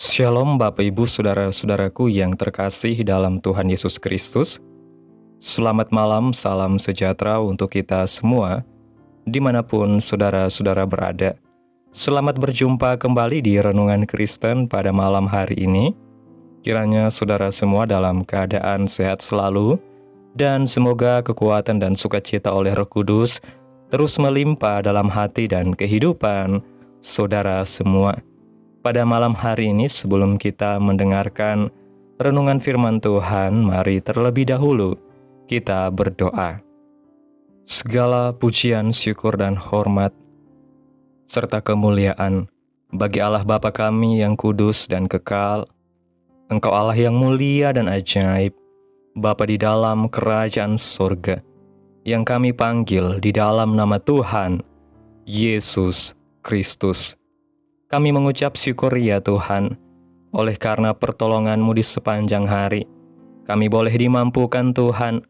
Shalom Bapak Ibu Saudara-saudaraku yang terkasih dalam Tuhan Yesus Kristus. Selamat malam, salam sejahtera untuk kita semua, dimanapun saudara-saudara berada. Selamat berjumpa kembali di Renungan Kristen pada malam hari ini. Kiranya saudara semua dalam keadaan sehat selalu, dan semoga kekuatan dan sukacita oleh Roh Kudus terus melimpah dalam hati dan kehidupan saudara semua. Pada malam hari ini, sebelum kita mendengarkan renungan firman Tuhan, mari terlebih dahulu kita berdoa. Segala pujian, syukur, dan hormat, serta kemuliaan bagi Allah Bapa kami yang kudus dan kekal. Engkau Allah yang mulia dan ajaib, Bapa di dalam kerajaan sorga, yang kami panggil di dalam nama Tuhan Yesus Kristus. Kami mengucap syukur ya Tuhan, oleh karena pertolongan-Mu di sepanjang hari. Kami boleh dimampukan Tuhan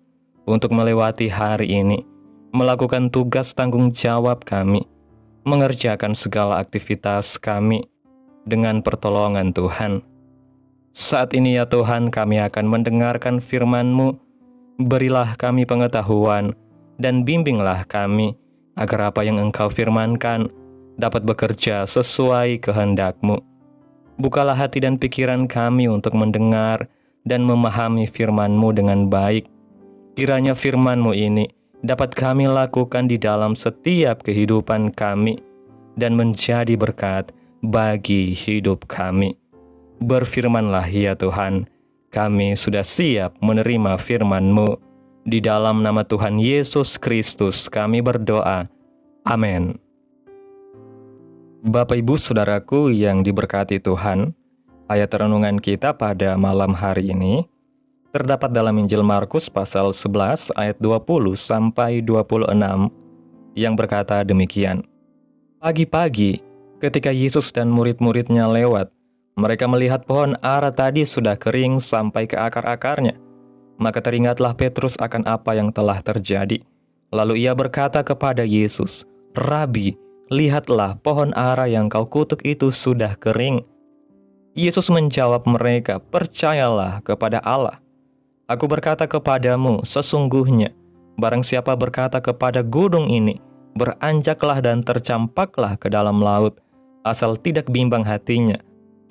untuk melewati hari ini, melakukan tugas tanggung jawab kami, mengerjakan segala aktivitas kami dengan pertolongan Tuhan. Saat ini ya Tuhan, kami akan mendengarkan firman-Mu. Berilah kami pengetahuan dan bimbinglah kami, agar apa yang Engkau firmankan dapat bekerja sesuai kehendak-Mu. Bukalah hati dan pikiran kami untuk mendengar dan memahami firman-Mu dengan baik. Kiranya firman-Mu ini dapat kami lakukan di dalam setiap kehidupan kami dan menjadi berkat bagi hidup kami. Berfirmanlah ya Tuhan, kami sudah siap menerima firman-Mu. Di dalam nama Tuhan Yesus Kristus kami berdoa. Amin. Bapak Ibu Saudaraku yang diberkati Tuhan, ayat renungan kita pada malam hari ini terdapat dalam Injil Markus pasal 11 ayat 20 sampai 26 yang berkata demikian. Pagi-pagi ketika Yesus dan murid-muridnya lewat, mereka melihat pohon ara tadi sudah kering sampai ke akar-akarnya. Maka teringatlah Petrus akan apa yang telah terjadi. Lalu ia berkata kepada Yesus, "Rabi, lihatlah pohon ara yang kau kutuk itu sudah kering." Yesus menjawab mereka, "Percayalah kepada Allah. Aku berkata kepadamu, sesungguhnya barang siapa berkata kepada gunung ini, beranjaklah dan tercampaklah ke dalam laut, asal tidak bimbang hatinya,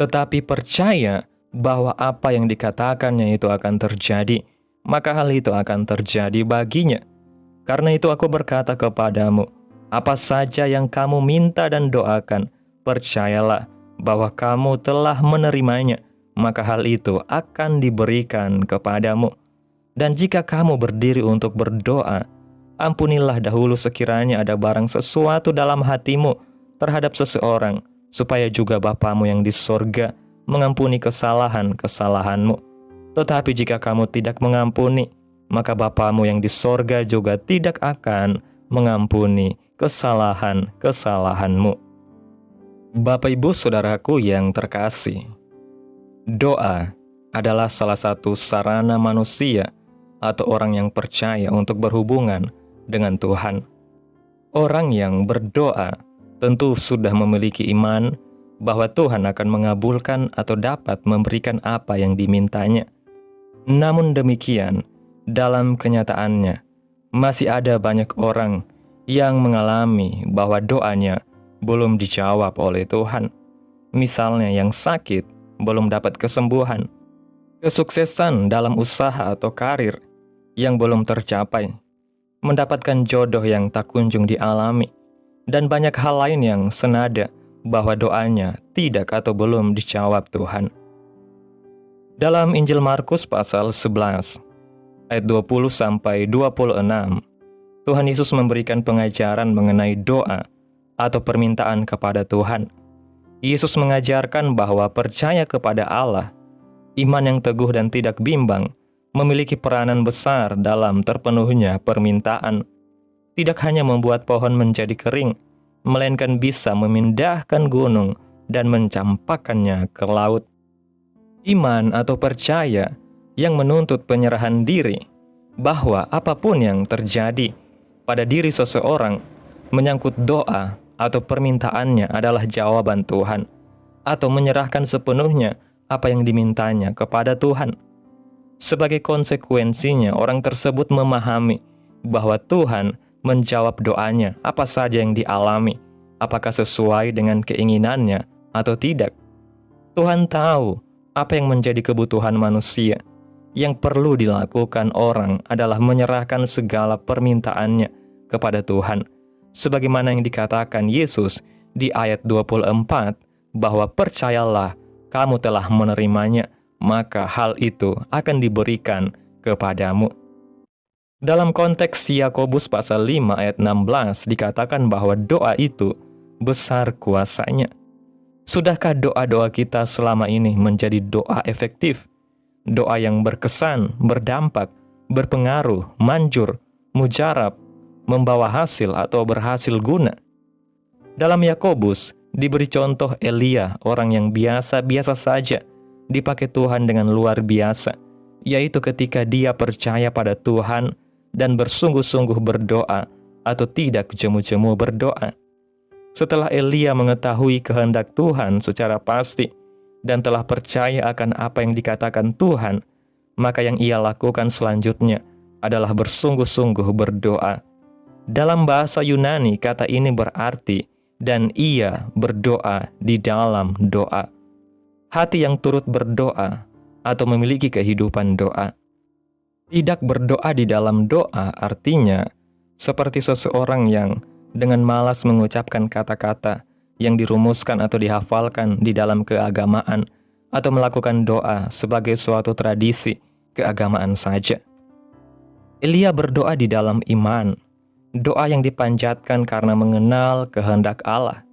tetapi percaya bahwa apa yang dikatakannya itu akan terjadi, maka hal itu akan terjadi baginya. Karena itu aku berkata kepadamu, apa saja yang kamu minta dan doakan, percayalah bahwa kamu telah menerimanya, maka hal itu akan diberikan kepadamu. Dan jika kamu berdiri untuk berdoa, ampunilah dahulu sekiranya ada barang sesuatu dalam hatimu terhadap seseorang, supaya juga Bapamu yang di sorga mengampuni kesalahan-kesalahanmu. Tetapi jika kamu tidak mengampuni, maka Bapamu yang di sorga juga tidak akan mengampuni kesalahan-kesalahanmu." Bapak Ibu Saudaraku yang terkasih, doa adalah salah satu sarana manusia atau orang yang percaya untuk berhubungan dengan Tuhan. Orang yang berdoa tentu sudah memiliki iman bahwa Tuhan akan mengabulkan atau dapat memberikan apa yang dimintanya. Namun demikian, dalam kenyataannya, masih ada banyak orang yang mengalami bahwa doanya belum dijawab oleh Tuhan. Misalnya yang sakit belum dapat kesembuhan, kesuksesan dalam usaha atau karir yang belum tercapai, mendapatkan jodoh yang tak kunjung dialami, dan banyak hal lain yang senada bahwa doanya tidak atau belum dijawab Tuhan. Dalam Injil Markus pasal 11 ayat 20 sampai 26, Tuhan Yesus memberikan pengajaran mengenai doa atau permintaan kepada Tuhan. Yesus mengajarkan bahwa percaya kepada Allah, iman yang teguh dan tidak bimbang, memiliki peranan besar dalam terpenuhnya permintaan. Tidak hanya membuat pohon menjadi kering, melainkan bisa memindahkan gunung dan mencampakkannya ke laut. Iman atau percaya yang menuntut penyerahan diri, bahwa apapun yang terjadi pada diri seseorang menyangkut doa atau permintaannya adalah jawaban Tuhan. atau menyerahkan sepenuhnya apa yang dimintanya kepada Tuhan. Sebagai konsekuensinya, orang tersebut memahami bahwa Tuhan menjawab doanya apa saja yang dialami, apakah sesuai dengan keinginannya atau tidak. Tuhan tahu apa yang menjadi kebutuhan manusia. Yang perlu dilakukan orang adalah menyerahkan segala permintaannya kepada Tuhan. Sebagaimana yang dikatakan Yesus di ayat 24, bahwa percayalah kamu telah menerimanya, maka hal itu akan diberikan kepadamu. Dalam konteks Yakobus pasal 5 ayat 16 dikatakan bahwa doa itu besar kuasanya. Sudahkah doa-doa kita selama ini menjadi doa efektif? Doa yang berkesan, berdampak, berpengaruh, manjur, mujarab, membawa hasil atau berhasil guna? Dalam Yakobus diberi contoh Elia, orang yang biasa-biasa saja, dipakai Tuhan dengan luar biasa, yaitu ketika dia percaya pada Tuhan dan bersungguh-sungguh berdoa atau tidak jemu-jemu berdoa. Setelah Elia mengetahui kehendak Tuhan secara pasti dan telah percaya akan apa yang dikatakan Tuhan, maka yang ia lakukan selanjutnya adalah bersungguh-sungguh berdoa. Dalam bahasa Yunani, kata ini berarti dan ia berdoa di dalam doa. Hati yang turut berdoa atau memiliki kehidupan doa. Tidak berdoa di dalam doa artinya seperti seseorang yang dengan malas mengucapkan kata-kata yang dirumuskan atau dihafalkan di dalam keagamaan atau melakukan doa sebagai suatu tradisi keagamaan saja. Elia berdoa di dalam iman, doa yang dipanjatkan karena mengenal kehendak Allah.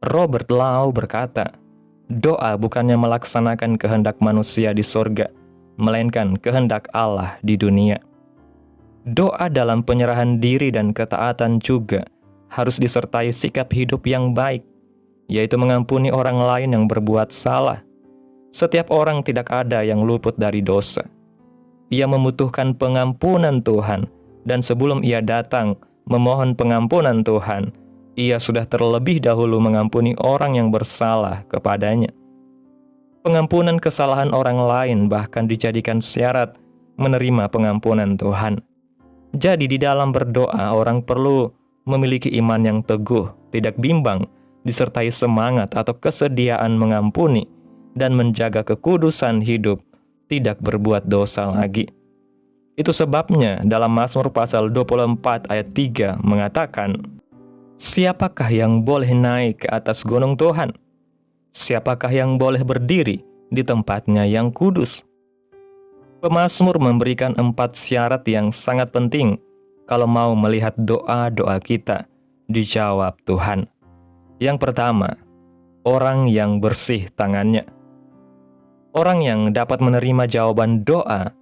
Robert Lau berkata, doa bukannya melaksanakan kehendak manusia di sorga, melainkan kehendak Allah di dunia. Doa dalam penyerahan diri dan ketaatan juga harus disertai sikap hidup yang baik, yaitu mengampuni orang lain yang berbuat salah. Setiap orang tidak ada yang luput dari dosa. Ia membutuhkan pengampunan Tuhan, dan sebelum ia datang memohon pengampunan Tuhan, ia sudah terlebih dahulu mengampuni orang yang bersalah kepadanya. Pengampunan kesalahan orang lain bahkan dijadikan syarat menerima pengampunan Tuhan. Jadi di dalam berdoa orang perlu memiliki iman yang teguh, tidak bimbang, disertai semangat atau kesediaan mengampuni dan menjaga kekudusan hidup, tidak berbuat dosa lagi. Itu sebabnya dalam Mazmur pasal 24 ayat 3 mengatakan, siapakah yang boleh naik ke atas gunung Tuhan? Siapakah yang boleh berdiri di tempatnya yang kudus? Pemazmur memberikan 4 syarat yang sangat penting kalau mau melihat doa-doa kita dijawab Tuhan. Yang pertama, orang yang bersih tangannya. Orang yang dapat menerima jawaban doa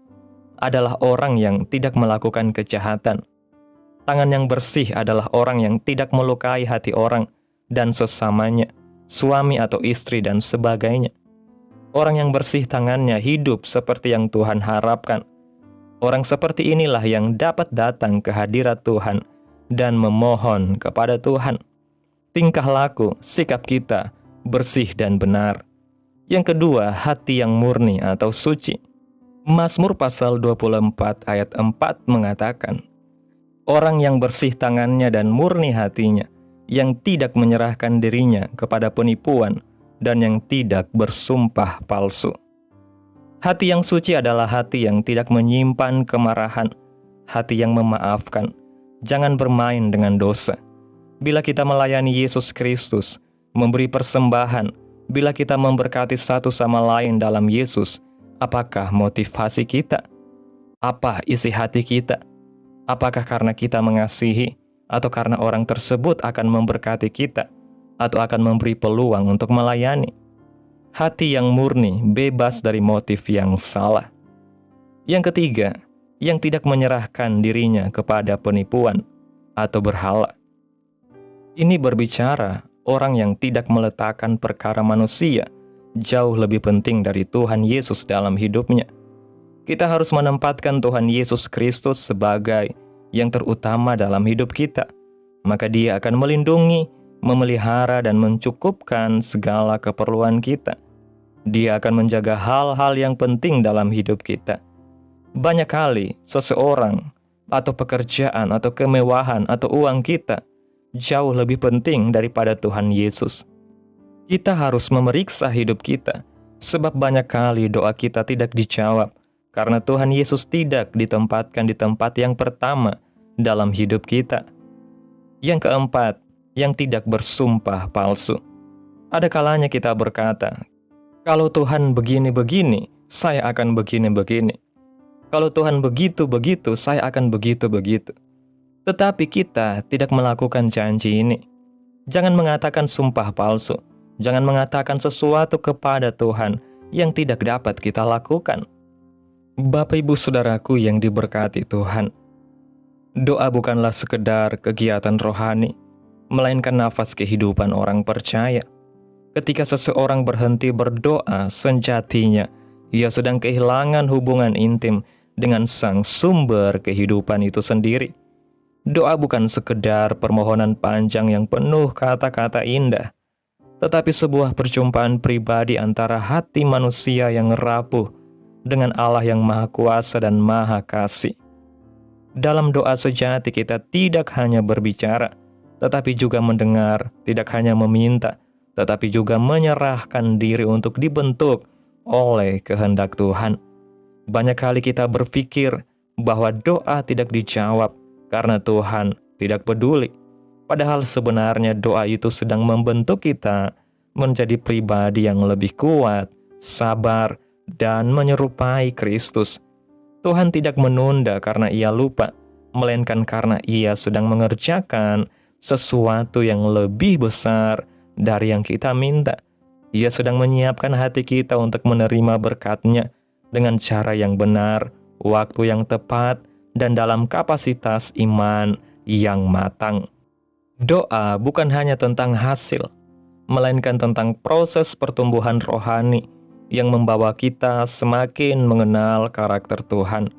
adalah orang yang tidak melakukan kejahatan. Tangan yang bersih adalah orang yang tidak melukai hati orang dan sesamanya, suami atau istri dan sebagainya. Orang yang bersih tangannya hidup seperti yang Tuhan harapkan. Orang seperti inilah yang dapat datang ke hadirat Tuhan dan memohon kepada Tuhan. Tingkah laku, sikap kita bersih dan benar. Yang kedua, hati yang murni atau suci. Mazmur pasal 24 ayat 4 mengatakan, orang yang bersih tangannya dan murni hatinya, yang tidak menyerahkan dirinya kepada penipuan, dan yang tidak bersumpah palsu. Hati yang suci adalah hati yang tidak menyimpan kemarahan, hati yang memaafkan. Jangan bermain dengan dosa. Bila kita melayani Yesus Kristus, memberi persembahan, bila kita memberkati satu sama lain dalam Yesus, apakah motivasi kita? Apa isi hati kita? Apakah karena kita mengasihi, atau karena orang tersebut akan memberkati kita, atau akan memberi peluang untuk melayani? Hati yang murni, bebas dari motif yang salah. Yang ketiga, yang tidak menyerahkan dirinya kepada penipuan atau berhala. Ini berbicara orang yang tidak meletakkan perkara manusia jauh lebih penting dari Tuhan Yesus dalam hidupnya. Kita harus menempatkan Tuhan Yesus Kristus sebagai yang terutama dalam hidup kita. Maka Dia akan melindungi, memelihara dan mencukupkan segala keperluan kita. Dia akan menjaga hal-hal yang penting dalam hidup kita. Banyak kali seseorang atau pekerjaan atau kemewahan atau uang kita jauh lebih penting daripada Tuhan Yesus. Kita harus memeriksa hidup kita, sebab banyak kali doa kita tidak dijawab karena Tuhan Yesus tidak ditempatkan di tempat yang pertama dalam hidup kita. Yang keempat, yang tidak bersumpah palsu. Ada kalanya kita berkata, kalau Tuhan begini-begini, saya akan begini-begini. Kalau Tuhan begitu-begitu, saya akan begitu-begitu. Tetapi kita tidak melakukan janji ini. Jangan mengatakan sumpah palsu. Jangan mengatakan sesuatu kepada Tuhan yang tidak dapat kita lakukan. Bapak Ibu Saudaraku yang diberkati Tuhan, doa bukanlah sekedar kegiatan rohani, melainkan nafas kehidupan orang percaya. Ketika seseorang berhenti berdoa, sejatinya ia sedang kehilangan hubungan intim dengan sang sumber kehidupan itu sendiri. Doa bukan sekedar permohonan panjang yang penuh kata-kata indah, tetapi sebuah perjumpaan pribadi antara hati manusia yang rapuh dengan Allah yang Maha Kuasa dan Maha Kasih. Dalam doa sejati kita tidak hanya berbicara, tetapi juga mendengar, tidak hanya meminta, tetapi juga menyerahkan diri untuk dibentuk oleh kehendak Tuhan. Banyak kali kita berpikir bahwa doa tidak dijawab karena Tuhan tidak peduli. Padahal sebenarnya doa itu sedang membentuk kita menjadi pribadi yang lebih kuat, sabar, dan menyerupai Kristus. Tuhan tidak menunda karena ia lupa, melainkan karena ia sedang mengerjakan sesuatu yang lebih besar dari yang kita minta. Ia sedang menyiapkan hati kita untuk menerima berkat-Nya dengan cara yang benar, waktu yang tepat, dan dalam kapasitas iman yang matang. Doa bukan hanya tentang hasil, melainkan tentang proses pertumbuhan rohani yang membawa kita semakin mengenal karakter Tuhan.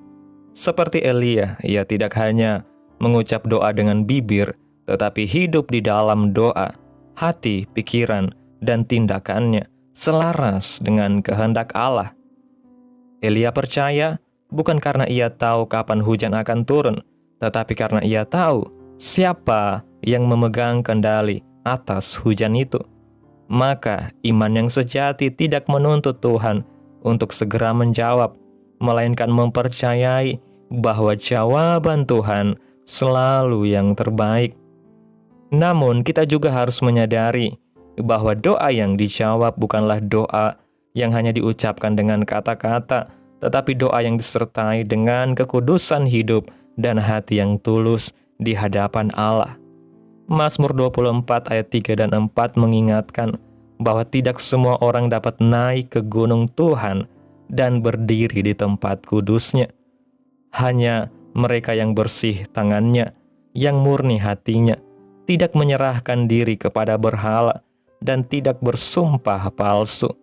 Seperti Elia, ia tidak hanya mengucap doa dengan bibir, tetapi hidup di dalam doa, hati, pikiran, dan tindakannya selaras dengan kehendak Allah. Elia percaya bukan karena ia tahu kapan hujan akan turun, tetapi karena ia tahu siapa yang memegang kendali atas hujan itu. Maka iman yang sejati tidak menuntut Tuhan untuk segera menjawab, melainkan mempercayai bahwa jawaban Tuhan selalu yang terbaik. Namun kita juga harus menyadari bahwa doa yang dijawab bukanlah doa yang hanya diucapkan dengan kata-kata, tetapi doa yang disertai dengan kekudusan hidup dan hati yang tulus di hadapan Allah. Mazmur 24 ayat 3 dan 4 mengingatkan bahwa tidak semua orang dapat naik ke gunung Tuhan dan berdiri di tempat kudusnya. Hanya mereka yang bersih tangannya, yang murni hatinya, tidak menyerahkan diri kepada berhala, dan tidak bersumpah palsu.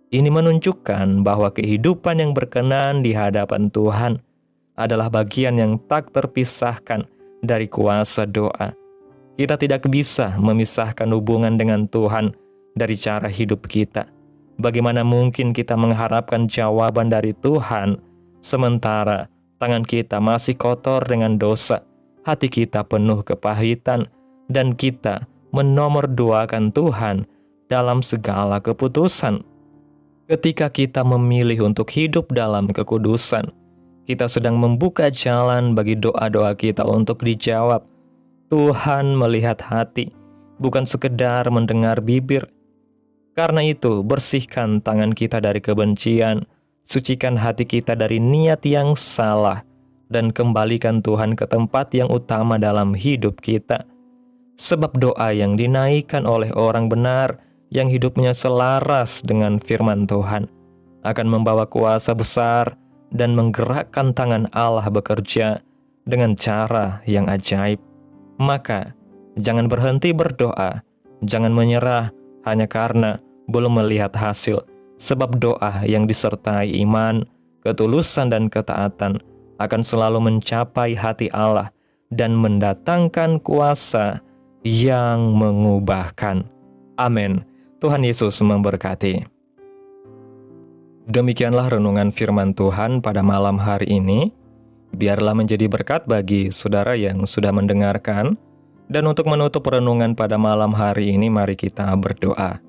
Ini menunjukkan bahwa kehidupan yang berkenan di hadapan Tuhan adalah bagian yang tak terpisahkan dari kuasa doa. Kita tidak bisa memisahkan hubungan dengan Tuhan dari cara hidup kita. Bagaimana mungkin kita mengharapkan jawaban dari Tuhan, sementara tangan kita masih kotor dengan dosa, hati kita penuh kepahitan, dan kita menomorduakan Tuhan dalam segala keputusan. Ketika kita memilih untuk hidup dalam kekudusan, kita sedang membuka jalan bagi doa-doa kita untuk dijawab. Tuhan melihat hati, bukan sekedar mendengar bibir. Karena itu, bersihkan tangan kita dari kebencian, sucikan hati kita dari niat yang salah, dan kembalikan Tuhan ke tempat yang utama dalam hidup kita. Sebab doa yang dinaikkan oleh orang benar, yang hidupnya selaras dengan firman Tuhan, akan membawa kuasa besar dan menggerakkan tangan Allah bekerja dengan cara yang ajaib. Maka, jangan berhenti berdoa, jangan menyerah hanya karena belum melihat hasil, sebab doa yang disertai iman, ketulusan, dan ketaatan akan selalu mencapai hati Allah dan mendatangkan kuasa yang mengubahkan. Amin. Tuhan Yesus memberkati. Demikianlah renungan firman Tuhan pada malam hari ini. Biarlah menjadi berkat bagi saudara yang sudah mendengarkan. Dan untuk menutup renungan pada malam hari ini, mari kita berdoa.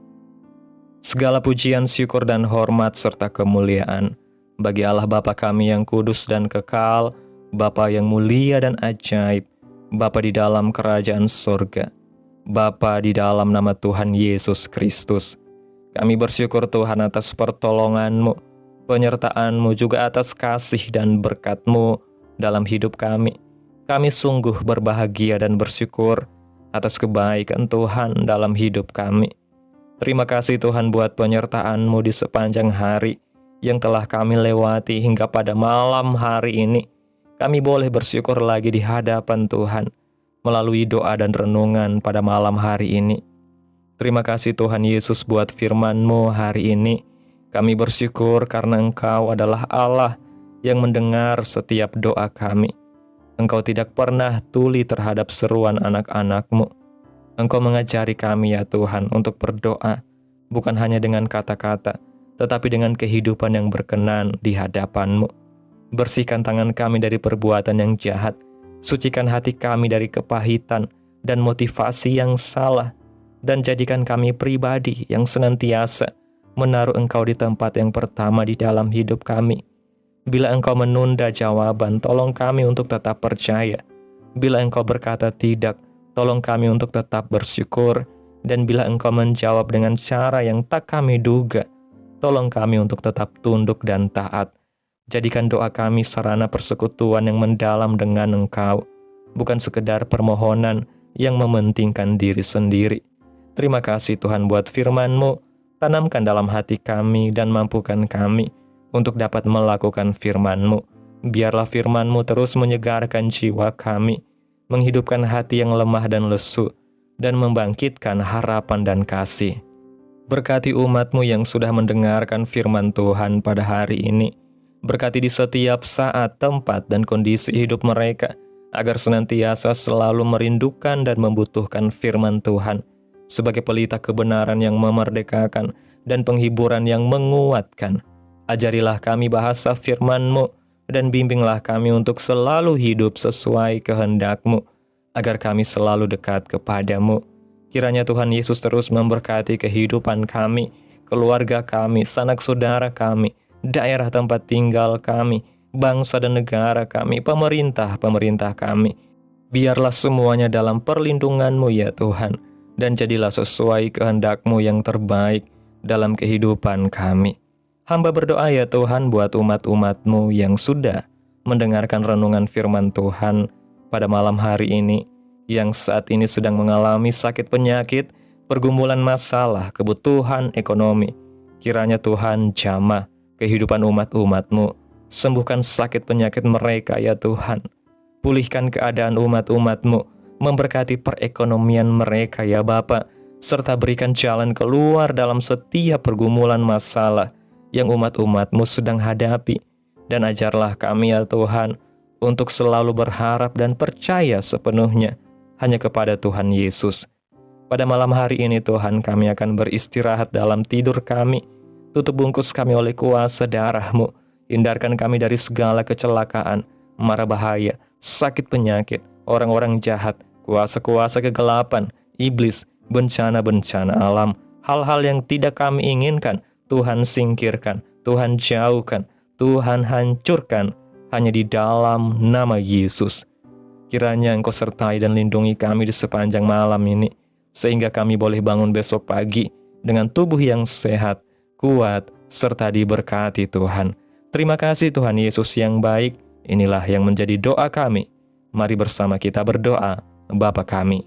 Segala pujian, syukur, dan hormat serta kemuliaan bagi Allah Bapa kami yang kudus dan kekal, Bapa yang mulia dan ajaib, Bapa di dalam kerajaan surga, Bapa di dalam nama Tuhan Yesus Kristus. Kami bersyukur Tuhan atas pertolongan-Mu, penyertaan-Mu, juga atas kasih dan berkat-Mu dalam hidup kami. Kami sungguh berbahagia dan bersyukur atas kebaikan Tuhan dalam hidup kami. Terima kasih Tuhan buat penyertaan-Mu di sepanjang hari yang telah kami lewati hingga pada malam hari ini. Kami boleh bersyukur lagi di hadapan Tuhan melalui doa dan renungan pada malam hari ini. Terima kasih Tuhan Yesus buat firman-Mu hari ini. Kami bersyukur karena Engkau adalah Allah yang mendengar setiap doa kami. Engkau tidak pernah tuli terhadap seruan anak-anak-Mu. Engkau mengajari kami ya Tuhan untuk berdoa, bukan hanya dengan kata-kata, tetapi dengan kehidupan yang berkenan di hadapan-Mu. Bersihkan tangan kami dari perbuatan yang jahat, sucikan hati kami dari kepahitan dan motivasi yang salah, dan jadikan kami pribadi yang senantiasa menaruh Engkau di tempat yang pertama di dalam hidup kami. Bila Engkau menunda jawaban, tolong kami untuk tetap percaya. Bila Engkau berkata tidak, tolong kami untuk tetap bersyukur. Dan bila Engkau menjawab dengan cara yang tak kami duga, tolong kami untuk tetap tunduk dan taat. Jadikan doa kami sarana persekutuan yang mendalam dengan Engkau, bukan sekedar permohonan yang mementingkan diri sendiri. Terima kasih Tuhan buat firman-Mu. Tanamkan dalam hati kami dan mampukan kami untuk dapat melakukan firman-Mu. Biarlah firman-Mu terus menyegarkan jiwa kami, menghidupkan hati yang lemah dan lesu, dan membangkitkan harapan dan kasih. Berkati umat-Mu yang sudah mendengarkan firman Tuhan pada hari ini. Berkati di setiap saat, tempat, dan kondisi hidup mereka, agar senantiasa selalu merindukan dan membutuhkan firman Tuhan, sebagai pelita kebenaran yang memerdekakan dan penghiburan yang menguatkan. Ajarilah kami bahasa firman-Mu, dan bimbinglah kami untuk selalu hidup sesuai kehendak-Mu, agar kami selalu dekat kepada-Mu. Kiranya Tuhan Yesus terus memberkati kehidupan kami, keluarga kami, sanak saudara kami, daerah tempat tinggal kami, bangsa dan negara kami, pemerintah kami. Biarlah semuanya dalam perlindungan-Mu ya Tuhan, dan jadilah sesuai kehendak-Mu yang terbaik dalam kehidupan kami. Hamba berdoa ya Tuhan buat umat-umat-Mu yang sudah mendengarkan renungan firman Tuhan pada malam hari ini, yang saat ini sedang mengalami sakit penyakit, pergumulan masalah, kebutuhan ekonomi. Kiranya Tuhan jamah kehidupan umat-umat-Mu, sembuhkan sakit penyakit mereka ya Tuhan. Pulihkan keadaan umat-umat-Mu, memberkati perekonomian mereka ya Bapa, serta berikan jalan keluar dalam setiap pergumulan masalah yang umat-umat-Mu sedang hadapi. Dan ajarlah kami ya Tuhan untuk selalu berharap dan percaya sepenuhnya hanya kepada Tuhan Yesus. Pada malam hari ini Tuhan, kami akan beristirahat dalam tidur kami. Tutup bungkus kami oleh kuasa darah-Mu. Hindarkan kami dari segala kecelakaan, mara bahaya, sakit penyakit, orang-orang jahat, kuasa-kuasa kegelapan, iblis, bencana-bencana alam, hal-hal yang tidak kami inginkan. Tuhan singkirkan, Tuhan jauhkan, Tuhan hancurkan, hanya di dalam nama Yesus. Kiranya Engkau sertai dan lindungi kami di sepanjang malam ini, sehingga kami boleh bangun besok pagi dengan tubuh yang sehat, kuat, serta diberkati Tuhan. Terima kasih Tuhan Yesus yang baik. Inilah yang menjadi doa kami. Mari bersama kita berdoa. Bapa kami,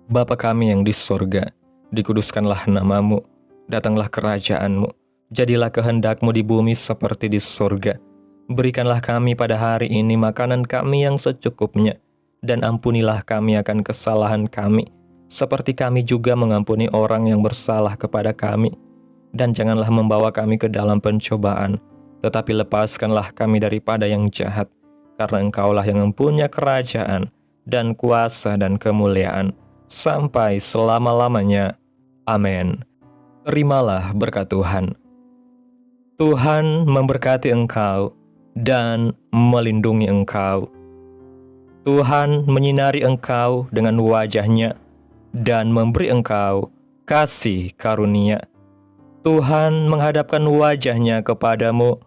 Bapa kami yang di sorga, dikuduskanlah nama-Mu. Datanglah kerajaan-Mu, jadilah kehendak-Mu di bumi seperti di surga. Berikanlah kami pada hari ini makanan kami yang secukupnya, dan ampunilah kami akan kesalahan kami, seperti kami juga mengampuni orang yang bersalah kepada kami. Dan janganlah membawa kami ke dalam pencobaan, tetapi lepaskanlah kami daripada yang jahat, karena Engkaulah yang mempunyai kerajaan, dan kuasa, dan kemuliaan, sampai selama-lamanya. Amin. Terimalah berkat Tuhan. Tuhan memberkati engkau dan melindungi engkau. Tuhan menyinari engkau dengan wajah-Nya dan memberi engkau kasih karunia. Tuhan menghadapkan wajah-Nya kepadamu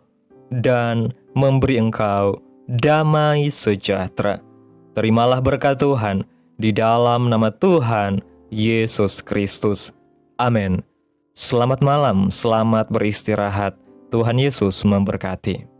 dan memberi engkau damai sejahtera. Terimalah berkat Tuhan di dalam nama Tuhan Yesus Kristus. Amin. Selamat malam, selamat beristirahat. Tuhan Yesus memberkati.